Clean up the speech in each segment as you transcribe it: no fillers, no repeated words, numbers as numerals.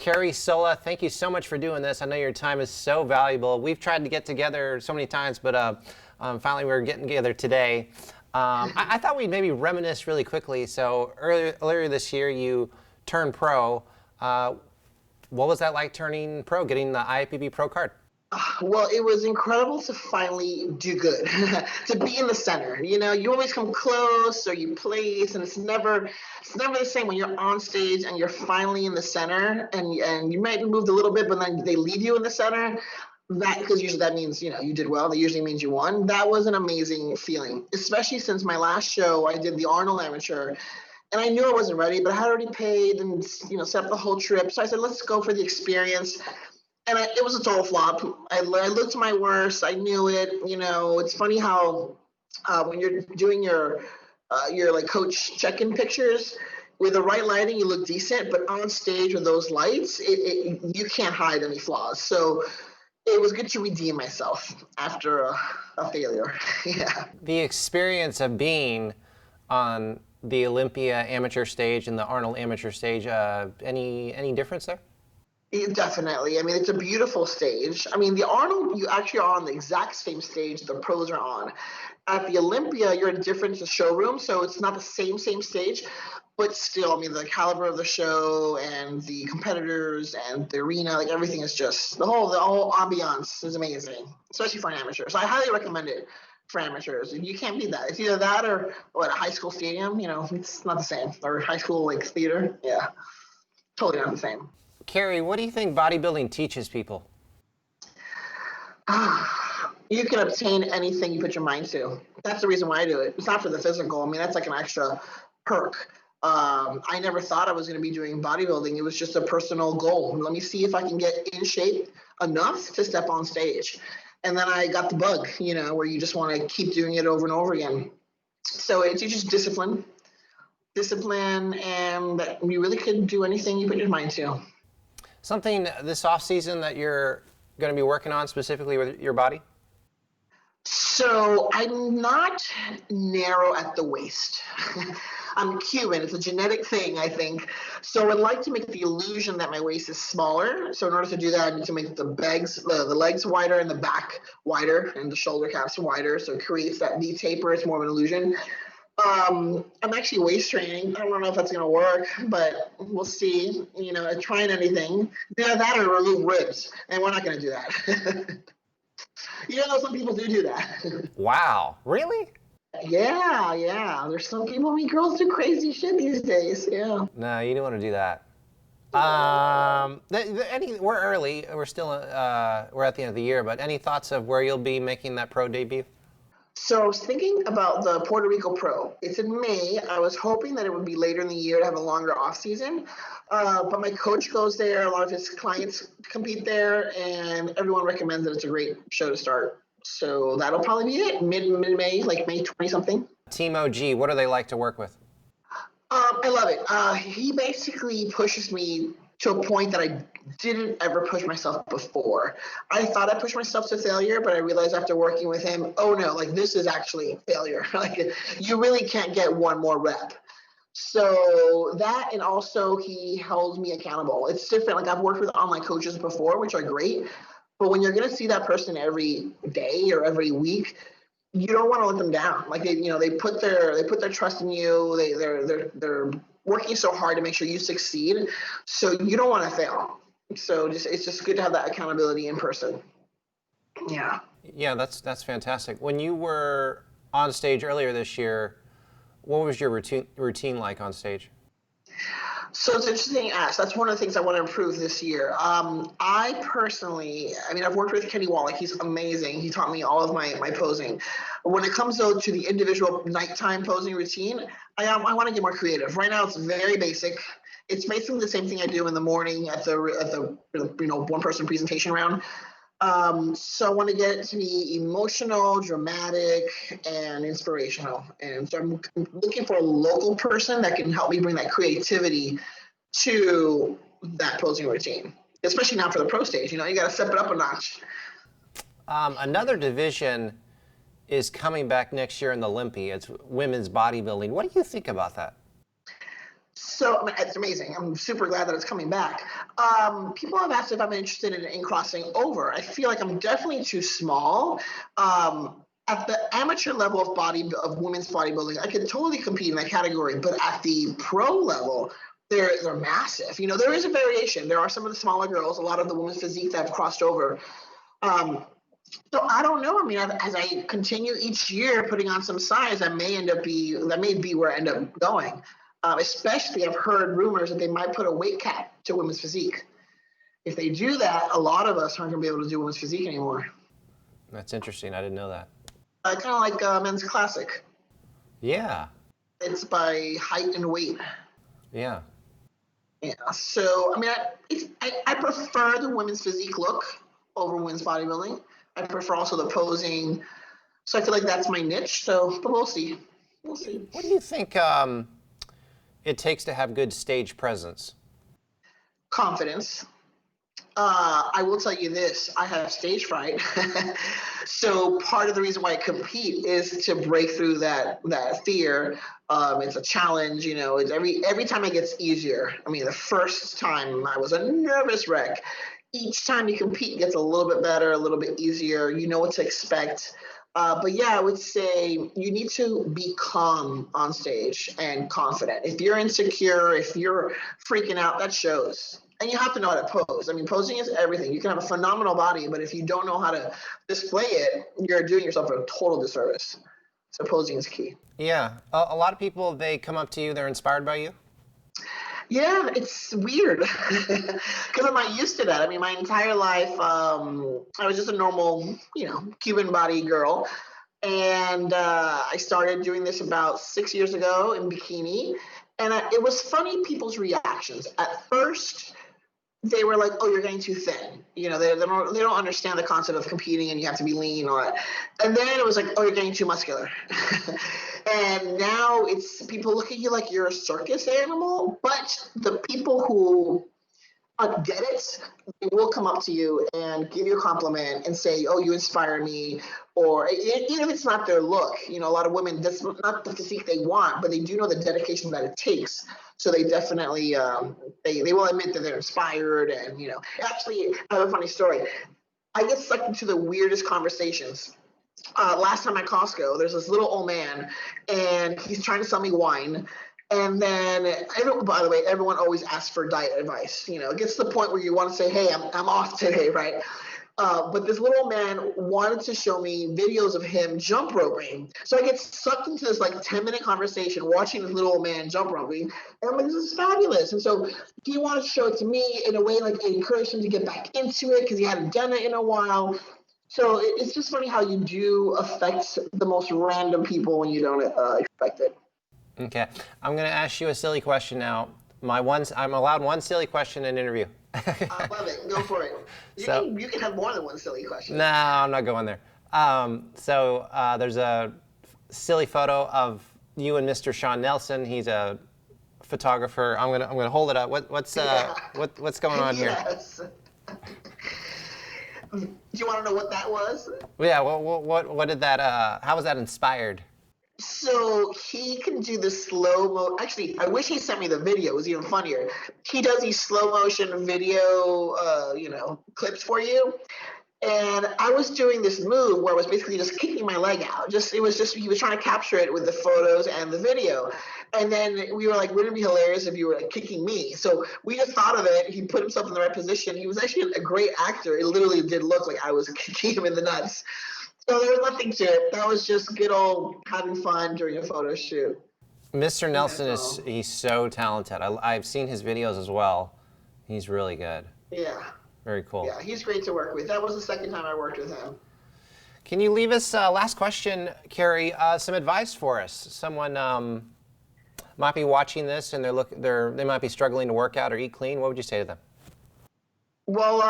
Caridad Sola, thank you so much for doing this. I know your time is so valuable. We've tried to get together so many times, but finally we're getting together today. I thought we'd maybe reminisce really quickly. So earlier this year, you turned pro. What was that like turning pro, getting the IFBB pro card? Well, it was incredible to finally do good, to be in the center. You know, you always come close or you place, and it's never the same when you're on stage and you're finally in the center, and you might be moved a little bit, but then they leave you in the center. That, because usually that means, you did well. That usually means you won. That was an amazing feeling, especially since my last show, I did the Arnold Amateur, and I knew I wasn't ready, but I had already paid and, set up the whole trip. So I said, let's go for the experience. And it was a total flop. I looked my worst. I knew it. It's funny how when you're doing your like coach check-in pictures, with the right lighting, you look decent. But on stage with those lights, you can't hide any flaws. So it was good to redeem myself after a failure. Yeah. The experience of being on the Olympia amateur stage and the Arnold amateur stage, any difference there? Definitely. I mean, it's a beautiful stage. I mean, the Arnold, you actually are on the exact same stage the pros are on. At the Olympia, you're in a different showroom, so it's not the same stage, but still, I mean, the caliber of the show and the competitors and the arena, like everything is just, the whole ambiance is amazing, especially for an amateur. So I highly recommend it for amateurs. You can't beat that. It's either that or a high school stadium, it's not the same. Or high school, like, theater. Yeah, totally not the same. Carrie, what do you think bodybuilding teaches people? You can obtain anything you put your mind to. That's the reason why I do it. It's not for the physical. I mean, that's like an extra perk. I never thought I was going to be doing bodybuilding. It was just a personal goal. Let me see if I can get in shape enough to step on stage. And then I got the bug, where you just want to keep doing it over and over again. So it teaches discipline, and you really could do anything you put your mind to. Something this off season that you're going to be working on specifically with your body? So I'm not narrow at the waist. I'm Cuban. It's a genetic thing, I think. So I'd like to make the illusion that my waist is smaller. So in order to do that, I need to make the legs wider and the back wider and the shoulder caps wider. So it creates that V taper. It's more of an illusion. I'm actually waist training. I don't know if that's going to work, but we'll see. Trying anything. Yeah, that or remove ribs. And we're not going to do that. Some people do that. Wow. Really? Yeah. There's some people, girls do crazy shit these days. Yeah. No, you don't want to do that. We're early. We're still, we're at the end of the year, but any thoughts of where you'll be making that pro debut? So I was thinking about the Puerto Rico Pro. It's in May. I was hoping that it would be later in the year to have a longer off season. But my coach goes there. A lot of his clients compete there, and everyone recommends that it's a great show to start. So that'll probably be it, mid-May, like May 20-something. Team OG, what do they like to work with? I love it. He basically pushes me to a point that I didn't ever push myself before. I thought I pushed myself to failure, but I realized after working with him, oh no, like this is actually failure. Like you really can't get one more rep. So that, and also he held me accountable. It's different. Like I've worked with online coaches before, which are great, but when you're going to see that person every day or every week, you don't want to let them down. Like they put their trust in you. They're working so hard to make sure you succeed. So you don't want to fail. So it's just good to have that accountability in person. Yeah. Yeah, that's fantastic. When you were on stage earlier this year, what was your routine like on stage? So it's interesting you ask. That's one of the things I want to improve this year. I personally, I've worked with Kenny Wallach. He's amazing. He taught me all of my posing. When it comes though to the individual nighttime posing routine, I want to get more creative. Right now it's very basic. It's basically the same thing I do in the morning at the one person presentation round. So I want to get it to be emotional, dramatic, and inspirational. And so I'm looking for a local person that can help me bring that creativity to that posing routine, especially now for the pro stage. You got to step it up a notch. Another division is coming back next year in the Olympia. It's women's bodybuilding. What do you think about that? So I mean, it's amazing. I'm super glad that it's coming back. People have asked if I'm interested in crossing over. I feel like I'm definitely too small. At the amateur level of women's bodybuilding, I could totally compete in that category. But at the pro level, they're massive. You know, there is a variation. There are some of the smaller girls, a lot of the women's physique that have crossed over. So I don't know. I mean, as I continue each year putting on some size, that may be where I end up going. Especially, I've heard rumors that they might put a weight cap to women's physique. If they do that, a lot of us aren't going to be able to do women's physique anymore. That's interesting. I didn't know that. Kind of like men's classic. Yeah. It's by height and weight. Yeah. Yeah. So I mean, I prefer the women's physique look over women's bodybuilding. I prefer also the posing. So I feel like that's my niche. So, but we'll see. We'll see. What do you think it takes to have good stage presence? Confidence. I will tell you this, I have stage fright. So part of the reason why I compete is to break through that fear. It's a challenge, you know, it's every time it gets easier. I mean, the first time I was a nervous wreck. Each time you compete, it gets a little bit better, a little bit easier. You know what to expect. But yeah, I would say you need to be calm on stage and confident. If you're insecure, if you're freaking out, that shows. And you have to know how to pose. I mean, posing is everything. You can have a phenomenal body, but if you don't know how to display it, you're doing yourself a total disservice. So posing is key. Yeah. A lot of people, they come up to you, they're inspired by you. Yeah, it's weird because I'm not used to that. I mean, my entire life, I was just a normal, you know, Cuban body girl. And I started doing this about 6 years ago in bikini. And it was funny, people's reactions. At first, they were like, "Oh, you're getting too thin." You know, they don't understand the concept of competing and you have to be lean or that. And then it was like, "Oh, you're getting too muscular." And now it's people look at you like you're a circus animal. But the people who get it, they will come up to you and give you a compliment and say, "Oh, you inspire me." Or even if it's not their look, you know, a lot of women, that's not the physique they want, but they do know the dedication that it takes. So they definitely, they will admit that they're inspired. And, you know, actually, I have a funny story. I get sucked into the weirdest conversations. Last time at Costco, there's this little old man, and he's trying to sell me wine. And then, by the way, everyone always asks for diet advice. You know, it gets to the point where you want to say, "Hey, I'm off today," right? But this little man wanted to show me videos of him jump roping. So I get sucked into this like 10-minute conversation watching this little old man jump roping. And I'm like, this is fabulous. And so he wanted to show it to me in a way like it encouraged him to get back into it because he hadn't done it in a while. So it's just funny how you do affect the most random people when you don't expect it. Okay. I'm going to ask you a silly question now. I'm allowed one silly question in an interview. I love it. Go for it. You can have more than one silly question. No, I'm not going there. There's a silly photo of you and Mr. Shawn Nelson. He's a photographer. I'm gonna hold it up. What's going on here? Yes. Do you want to know what that was? Yeah. What did that? How was that inspired? So he can do the slow-mo. Actually, I wish he sent me the video. It was even funnier. He does these slow-motion video, clips for you. And I was doing this move where I was basically just kicking my leg out. He was trying to capture it with the photos and the video. And then we were like, wouldn't it be hilarious if you were like kicking me? So we just thought of it. He put himself in the right position. He was actually a great actor. It literally did look like I was kicking him in the nuts. So there was nothing to it. That was just good old having fun during a photo shoot. Mr. Nelson he's so talented. I've seen his videos as well. He's really good. Yeah. Very cool. Yeah, he's great to work with. That was the second time I worked with him. Can you leave us, last question, Carrie, some advice for us? Someone might be watching this and they might be struggling to work out or eat clean. What would you say to them? Well,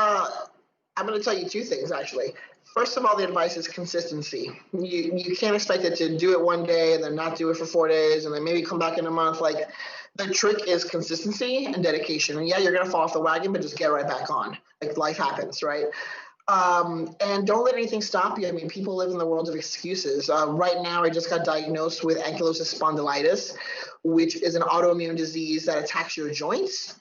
I'm going to tell you two things, actually. First of all, the advice is consistency. You can't expect it to do it one day and then not do it for 4 days and then maybe come back in a month. Like, the trick is consistency and dedication. And yeah, you're going to fall off the wagon, but just get right back on. Like, life happens, right? And don't let anything stop you. I mean, people live in the world of excuses. Right now, I just got diagnosed with ankylosing spondylitis, which is an autoimmune disease that attacks your joints.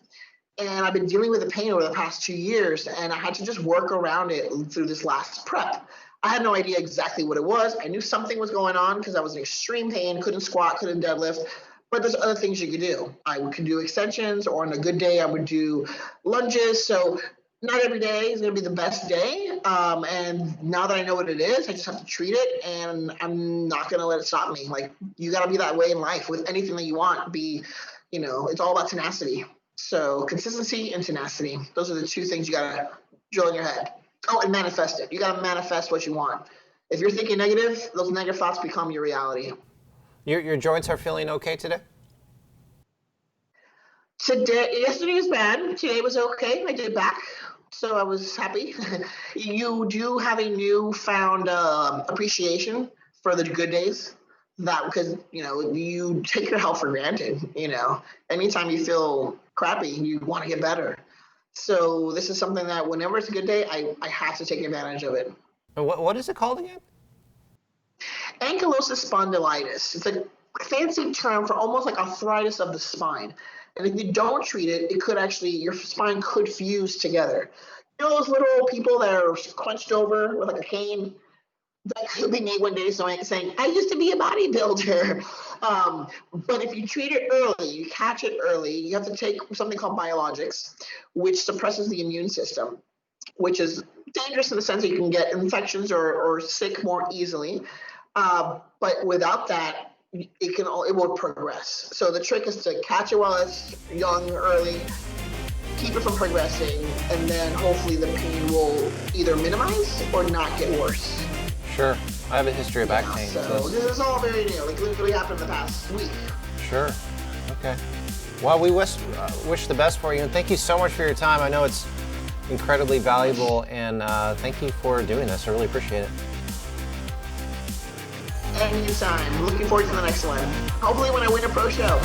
And I've been dealing with the pain over the past 2 years, and I had to just work around it through this last prep. I had no idea exactly what it was. I knew something was going on because I was in extreme pain, couldn't squat, couldn't deadlift. But there's other things you could do. I could do extensions, or on a good day, I would do lunges. So not every day is going to be the best day. And now that I know what it is, I just have to treat it, and I'm not going to let it stop me. Like, you got to be that way in life with anything that you want. It's all about tenacity. So consistency and tenacity. Those are the two things you got to drill in your head. Oh, and manifest it. You got to manifest what you want. If you're thinking negative, those negative thoughts become your reality. Your joints are feeling okay today? Yesterday was bad. Today was okay. I did back, so I was happy. You do have a newfound appreciation for the good days. That because you take your health for granted. Anytime you feel crappy, you want to get better. So this is something that whenever it's a good day, I have to take advantage of it. And what is it called again? Ankylosing spondylitis. It's a fancy term for almost like arthritis of the spine. And if you don't treat it, your spine could fuse together. Those little people that are crunched over with like a cane? That could be me one day saying, I used to be a bodybuilder. But if you treat it early, you catch it early, you have to take something called biologics, which suppresses the immune system, which is dangerous in the sense that you can get infections or sick more easily. But without that, it will progress. So the trick is to catch it while it's young, early, keep it from progressing, and then hopefully the pain will either minimize or not get worse. Sure. I have a history of back pain. So this is all very new. Like literally happened in the past week. Sure. Okay. Well, we wish the best for you, and thank you so much for your time. I know it's incredibly valuable, and thank you for doing this. I really appreciate it. Anytime. Looking forward to the next one. Hopefully when I win a pro show.